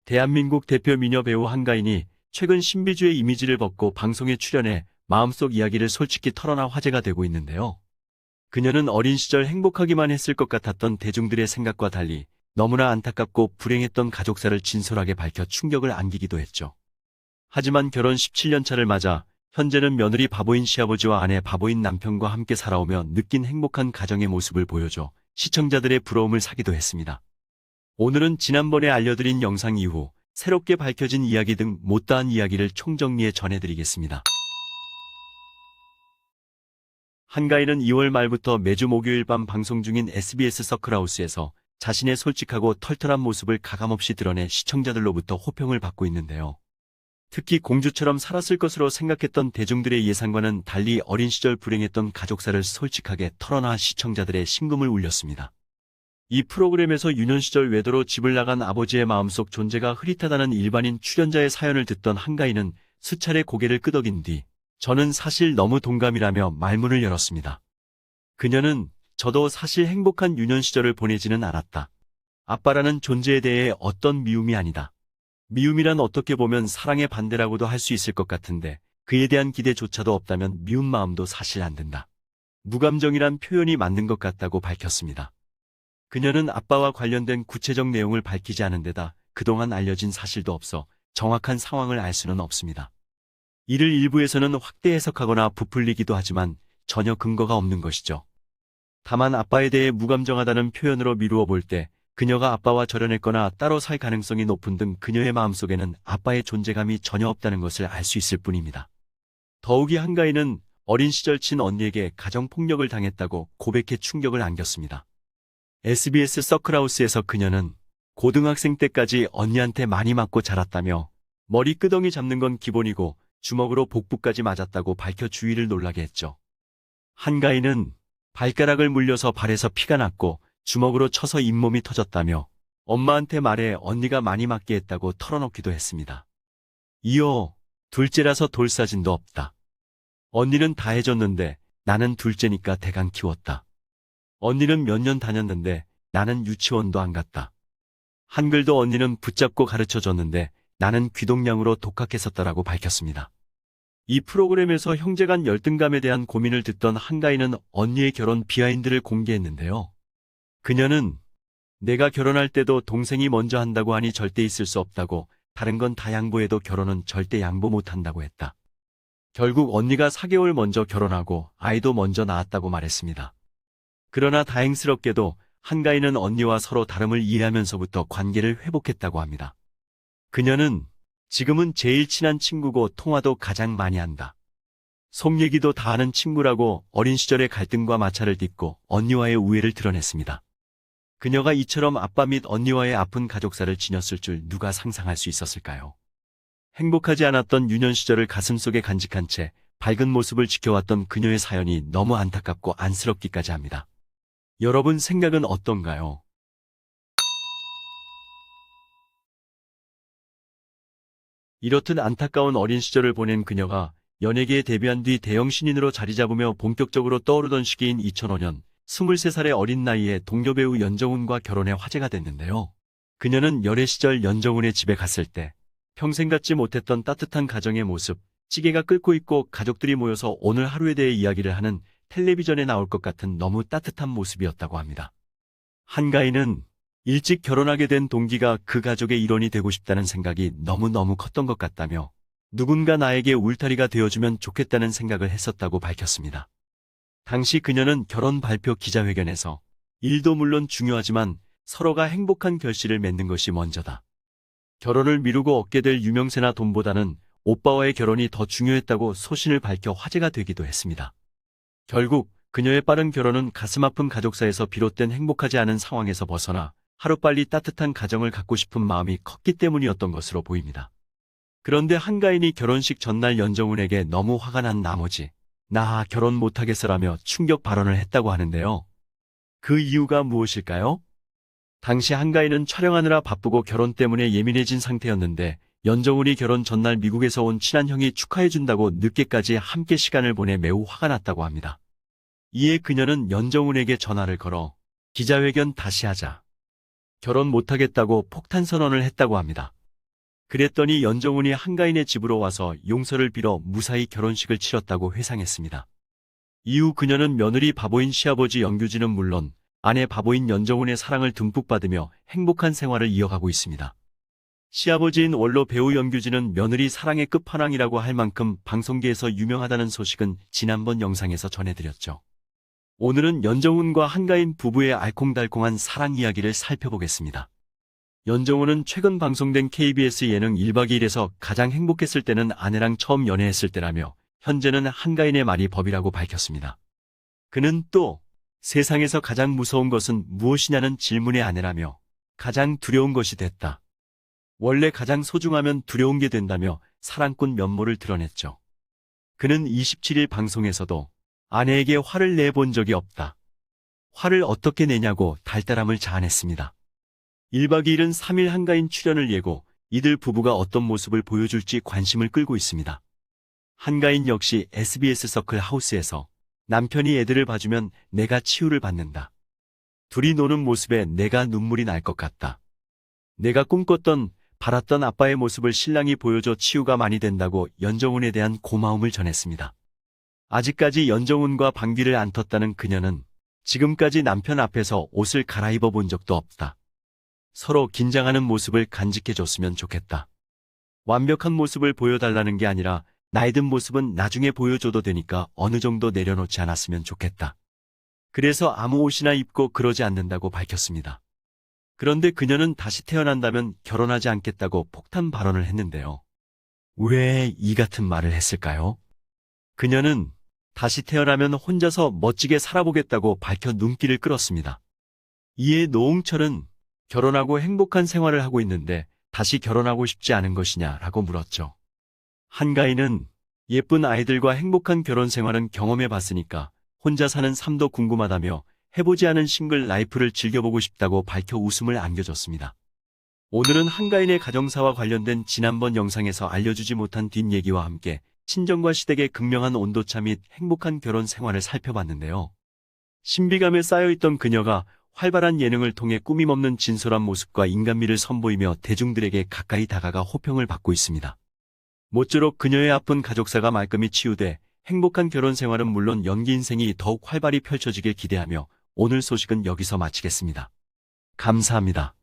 대한민국 대표 미녀 배우 한가인이 최근 신비주의 이미지를 벗고 방송에 출연해 마음속 이야기를 솔직히 털어놔 화제가 되고 있는데요. 그녀는 어린 시절 행복하기만 했을 것 같았던 대중들의 생각과 달리 너무나 안타깝고 불행했던 가족사를 진솔하게 밝혀 충격을 안기기도 했죠. 하지만 결혼 17년 차를 맞아 현재는 며느리 바보인 시아버지와 아내 바보인 남편과 함께 살아오며 느낀 행복한 가정의 모습을 보여줘 시청자들의 부러움을 사기도 했습니다. 오늘은 지난번에 알려드린 영상 이후 새롭게 밝혀진 이야기 등 못다한 이야기를 총정리해 전해드리겠습니다. 한가인은 2월 말부터 매주 목요일 밤 방송 중인 SBS 서클하우스에서 자신의 솔직하고 털털한 모습을 가감없이 드러내 시청자들로부터 호평을 받고 있는데요. 특히 공주처럼 살았을 것으로 생각했던 대중들의 예상과는 달리 어린 시절 불행했던 가족사를 솔직하게 털어놔 시청자들의 심금을 울렸습니다. 이 프로그램에서 유년 시절 외도로 집을 나간 아버지의 마음속 존재가 흐릿하다는 일반인 출연자의 사연을 듣던 한가인은 수차례 고개를 끄덕인 뒤 저는 사실 너무 동감이라며 말문을 열었습니다. 그녀는 저도 사실 행복한 유년 시절을 보내지는 않았다. 아빠라는 존재에 대해 어떤 미움이 아니다. 미움이란 어떻게 보면 사랑의 반대라고도 할 수 있을 것 같은데 그에 대한 기대조차도 없다면 미운 마음도 사실 안 든다. 무감정이란 표현이 맞는 것 같다고 밝혔습니다. 그녀는 아빠와 관련된 구체적 내용을 밝히지 않은 데다 그동안 알려진 사실도 없어 정확한 상황을 알 수는 없습니다. 이를 일부에서는 확대 해석하거나 부풀리기도 하지만 전혀 근거가 없는 것이죠. 다만 아빠에 대해 무감정하다는 표현으로 미루어 볼 때 그녀가 아빠와 절연했거나 따로 살 가능성이 높은 등 그녀의 마음속에는 아빠의 존재감이 전혀 없다는 것을 알 수 있을 뿐입니다. 더욱이 한가인은 어린 시절 친언니에게 가정폭력을 당했다고 고백해 충격을 안겼습니다. SBS 서클하우스에서 그녀는 고등학생 때까지 언니한테 많이 맞고 자랐다며 머리 끄덩이 잡는 건 기본이고 주먹으로 복부까지 맞았다고 밝혀 주위를 놀라게 했죠. 한가인은 발가락을 물려서 발에서 피가 났고 주먹으로 쳐서 잇몸이 터졌다며 엄마한테 말해 언니가 많이 맞게 했다고 털어놓기도 했습니다. 이어 둘째라서 돌사진도 없다. 언니는 다 해줬는데 나는 둘째니까 대강 키웠다. 언니는 몇 년 다녔는데 나는 유치원도 안 갔다. 한글도 언니는 붙잡고 가르쳐줬는데 나는 귀동냥으로 독학했었다라고 밝혔습니다. 이 프로그램에서 형제간 열등감에 대한 고민을 듣던 한가인은 언니의 결혼 비하인드를 공개했는데요. 그녀는 내가 결혼할 때도 동생이 먼저 한다고 하니 절대 있을 수 없다고 다른 건 다 양보해도 결혼은 절대 양보 못한다고 했다. 결국 언니가 4개월 먼저 결혼하고 아이도 먼저 낳았다고 말했습니다. 그러나 다행스럽게도 한가인은 언니와 서로 다름을 이해하면서부터 관계를 회복했다고 합니다. 그녀는 지금은 제일 친한 친구고 통화도 가장 많이 한다. 속 얘기도 다 하는 친구라고 어린 시절의 갈등과 마찰을 딛고 언니와의 우애를 드러냈습니다. 그녀가 이처럼 아빠 및 언니와의 아픈 가족사를 지녔을 줄 누가 상상할 수 있었을까요? 행복하지 않았던 유년 시절을 가슴속에 간직한 채 밝은 모습을 지켜왔던 그녀의 사연이 너무 안타깝고 안쓰럽기까지 합니다. 여러분 생각은 어떤가요? 이렇듯 안타까운 어린 시절을 보낸 그녀가 연예계에 데뷔한 뒤 대형 신인으로 자리 잡으며 본격적으로 떠오르던 시기인 2005년 23살의 어린 나이에 동료 배우 연정훈과 결혼해 화제가 됐는데요. 그녀는 열애 시절 연정훈의 집에 갔을 때 평생 갖지 못했던 따뜻한 가정의 모습, 찌개가 끓고 있고 가족들이 모여서 오늘 하루에 대해 이야기를 하는 텔레비전에 나올 것 같은 너무 따뜻한 모습이었다고 합니다. 한가인은 일찍 결혼하게 된 동기가 그 가족의 일원이 되고 싶다는 생각이 너무너무 컸던 것 같다며 누군가 나에게 울타리가 되어주면 좋겠다는 생각을 했었다고 밝혔습니다. 당시 그녀는 결혼 발표 기자회견에서 일도 물론 중요하지만 서로가 행복한 결실을 맺는 것이 먼저다. 결혼을 미루고 얻게 될 유명세나 돈보다는 오빠와의 결혼이 더 중요했다고 소신을 밝혀 화제가 되기도 했습니다. 결국 그녀의 빠른 결혼은 가슴 아픈 가족사에서 비롯된 행복하지 않은 상황에서 벗어나 하루빨리 따뜻한 가정을 갖고 싶은 마음이 컸기 때문이었던 것으로 보입니다. 그런데 한가인이 결혼식 전날 연정훈에게 너무 화가 난 나머지 나 결혼 못하겠어라며 충격 발언을 했다고 하는데요. 그 이유가 무엇일까요? 당시 한가인은 촬영하느라 바쁘고 결혼 때문에 예민해진 상태였는데 연정훈이 결혼 전날 미국에서 온 친한 형이 축하해준다고 늦게까지 함께 시간을 보내 매우 화가 났다고 합니다. 이에 그녀는 연정훈에게 전화를 걸어 기자회견 다시 하자. 결혼 못하겠다고 폭탄 선언을 했다고 합니다. 그랬더니 연정훈이 한가인의 집으로 와서 용서를 빌어 무사히 결혼식을 치렀다고 회상했습니다. 이후 그녀는 며느리 바보인 시아버지 영규진은 물론 아내 바보인 연정훈의 사랑을 듬뿍 받으며 행복한 생활을 이어가고 있습니다. 시아버지인 원로 배우 영규진은 며느리 사랑의 끝판왕이라고 할 만큼 방송계에서 유명하다는 소식은 지난번 영상에서 전해드렸죠. 오늘은 연정훈과 한가인 부부의 알콩달콩한 사랑 이야기를 살펴보겠습니다. 연정훈은 최근 방송된 KBS 예능 1박 2일에서 가장 행복했을 때는 아내랑 처음 연애했을 때라며 현재는 한가인의 말이 법이라고 밝혔습니다. 그는 또 세상에서 가장 무서운 것은 무엇이냐는 질문에 아내라며 가장 두려운 것이 됐다. 원래 가장 소중하면 두려운 게 된다며 사랑꾼 면모를 드러냈죠. 그는 27일 방송에서도 아내에게 화를 내본 적이 없다. 화를 어떻게 내냐고 달달함을 자아냈습니다. 1박 2일은 3일 한가인 출연을 예고 이들 부부가 어떤 모습을 보여줄지 관심을 끌고 있습니다. 한가인 역시 SBS 서클 하우스에서 남편이 애들을 봐주면 내가 치유를 받는다. 둘이 노는 모습에 내가 눈물이 날 것 같다. 내가 꿈꿨던 바랐던 아빠의 모습을 신랑이 보여줘 치유가 많이 된다고 연정훈에 대한 고마움을 전했습니다. 아직까지 연정훈과 방귀를 안 텄다는 그녀는 지금까지 남편 앞에서 옷을 갈아입어 본 적도 없다. 서로 긴장하는 모습을 간직해줬으면 좋겠다. 완벽한 모습을 보여달라는 게 아니라 나이 든 모습은 나중에 보여줘도 되니까 어느 정도 내려놓지 않았으면 좋겠다. 그래서 아무 옷이나 입고 그러지 않는다고 밝혔습니다. 그런데 그녀는 다시 태어난다면 결혼하지 않겠다고 폭탄 발언을 했는데요. 왜 이 같은 말을 했을까요? 그녀는 다시 태어나면 혼자서 멋지게 살아보겠다고 밝혀 눈길을 끌었습니다. 이에 노홍철은 결혼하고 행복한 생활을 하고 있는데 다시 결혼하고 싶지 않은 것이냐라고 물었죠. 한가인은 예쁜 아이들과 행복한 결혼 생활은 경험해 봤으니까 혼자 사는 삶도 궁금하다며 해보지 않은 싱글 라이프를 즐겨보고 싶다고 밝혀 웃음을 안겨줬습니다. 오늘은 한가인의 가정사와 관련된 지난번 영상에서 알려주지 못한 뒷얘기와 함께 친정과 시댁의 극명한 온도차 및 행복한 결혼 생활을 살펴봤는데요. 신비감에 쌓여있던 그녀가 활발한 예능을 통해 꾸밈없는 진솔한 모습과 인간미를 선보이며 대중들에게 가까이 다가가 호평을 받고 있습니다. 모쪼록 그녀의 아픈 가족사가 말끔히 치유돼 행복한 결혼 생활은 물론 연기 인생이 더욱 활발히 펼쳐지길 기대하며 오늘 소식은 여기서 마치겠습니다. 감사합니다.